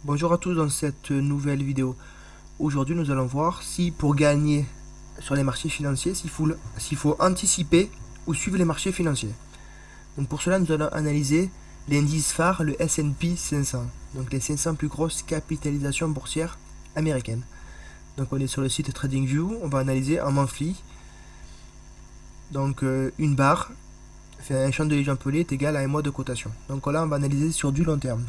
Bonjour à tous dans cette nouvelle vidéo. Aujourd'hui nous allons voir si pour gagner sur les marchés financiers, s'il faut anticiper ou suivre les marchés financiers. Donc pour cela nous allons analyser l'indice phare, le S&P 500. Donc les 500 plus grosses capitalisations boursières américaines. Donc on est sur le site TradingView, on va analyser en monthly. Donc une barre, un champ de Legend pelé est égal à un mois de cotation. Donc là on va analyser sur du long terme.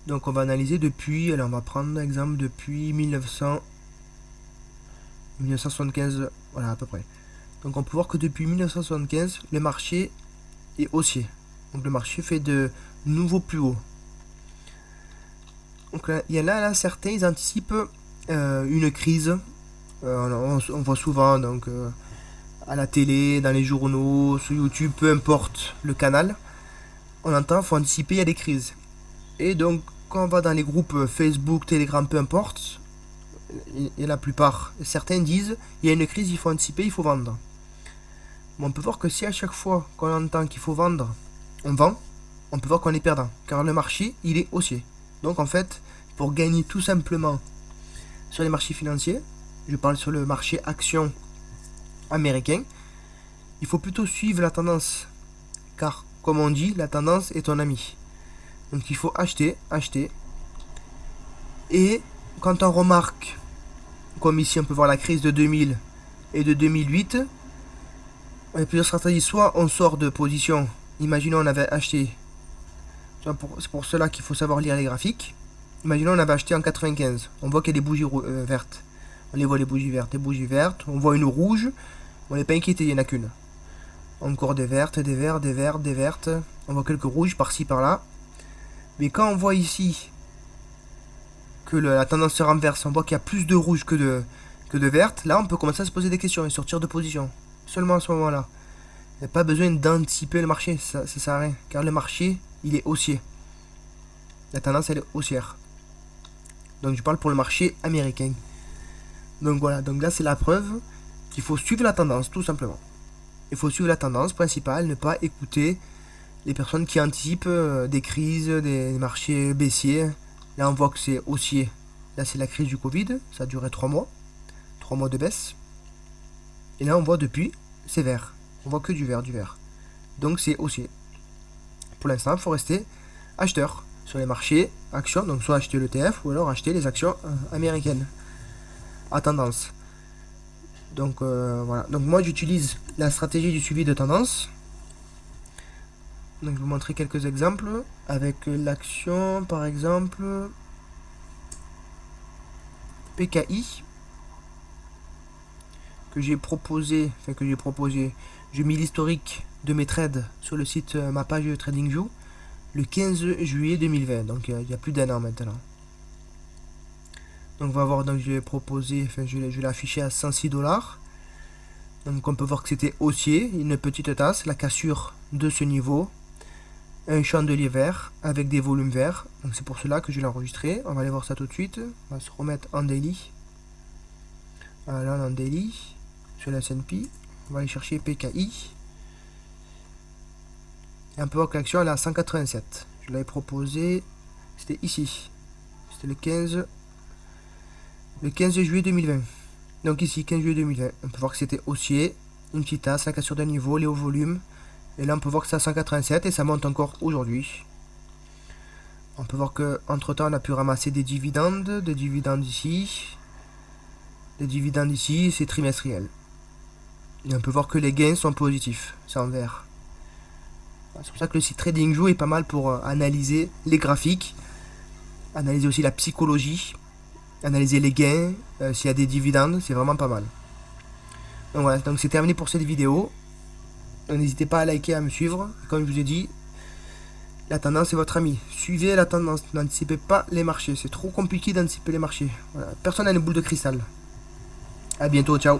Donc on va analyser depuis, alors on va prendre l'exemple depuis 1975, voilà à peu près. Donc on peut voir que depuis 1975, le marché est haussier. Donc le marché fait de nouveaux plus hauts. Donc il y a là certains, ils anticipent une crise. On voit souvent donc à la télé, dans les journaux, sur YouTube, peu importe le canal. On entend, il faut anticiper, il y a des crises. Et donc quand on va dans les groupes Facebook, Telegram, peu importe, et la plupart, certains disent il y a une crise, il faut anticiper, il faut vendre. Mais on peut voir que si à chaque fois qu'on entend qu'il faut vendre, on vend, on peut voir qu'on est perdant, car le marché, il est haussier. Donc en fait, pour gagner tout simplement sur les marchés financiers, je parle sur le marché action américain, il faut plutôt suivre la tendance, car comme on dit, la tendance est ton ami. Donc il faut acheter. Et quand on remarque, comme ici on peut voir la crise de 2000 et de 2008, il y a plusieurs stratégies. Soit on sort de position, imaginons on avait acheté, c'est pour cela qu'il faut savoir lire les graphiques. Imaginons on avait acheté en 95, on voit qu'il y a des bougies vertes. On les voit les bougies vertes, on voit une rouge, on n'est pas inquiété, il n'y en a qu'une. Encore des vertes, des vertes, on voit quelques rouges par-ci par-là. Mais quand on voit ici que la tendance se renverse, on voit qu'il y a plus de rouge que de verte, là on peut commencer à se poser des questions et sortir de position. Seulement à ce moment-là. Il n'y a pas besoin d'anticiper le marché, ça sert à rien. Car le marché, il est haussier. La tendance, elle est haussière. Donc je parle pour le marché américain. Donc voilà, donc là c'est la preuve qu'il faut suivre la tendance, tout simplement. Il faut suivre la tendance principale, ne pas écouter les personnes qui anticipent des crises, des marchés baissiers. Là on voit que c'est haussier. Là c'est la crise du Covid, ça a duré 3 mois. 3 mois de baisse. Et là on voit depuis, c'est vert. On voit que du vert. Donc c'est haussier. Pour l'instant il faut rester acheteur sur les marchés actions. Donc soit acheter l'ETF ou alors acheter les actions américaines à tendance. Donc voilà. Donc moi j'utilise la stratégie du suivi de tendance. Donc je vais vous montrer quelques exemples avec l'action par exemple PKI que j'ai proposé, j'ai mis l'historique de mes trades sur le site, ma page TradingView le 15 juillet 2020, donc il y a plus d'un an maintenant. Donc on va voir, donc je l'ai affiché à 106 $. Donc on peut voir que c'était haussier, une petite tasse, la cassure de ce niveau. Un chandelier vert avec des volumes verts. Donc c'est pour cela que je l'ai enregistré. On va aller voir ça tout de suite. On va se remettre en daily. Voilà, en daily. Sur la S&P. On va aller chercher PKI. Et on peut voir que l'action elle est à 187. Je l'avais proposé. C'était ici. C'était le 15 juillet 2020. Donc ici, 15 juillet 2020. On peut voir que c'était haussier. Une petite tasse, la cassure d'un niveau, les hauts volumes. Et là on peut voir que c'est à 187 et ça monte encore aujourd'hui. On peut voir que entre temps on a pu ramasser des dividendes ici. Des dividendes ici, c'est trimestriel. Et on peut voir que les gains sont positifs, c'est en vert. C'est pour ça que le site TradingView est pas mal pour analyser les graphiques, analyser aussi la psychologie, analyser les gains, s'il y a des dividendes, c'est vraiment pas mal. Donc voilà, donc c'est terminé pour cette vidéo. N'hésitez pas à liker, à me suivre. Comme je vous ai dit, la tendance est votre ami. Suivez la tendance, n'anticipez pas les marchés. C'est trop compliqué d'anticiper les marchés. Voilà. Personne n'a une boule de cristal. A bientôt, ciao.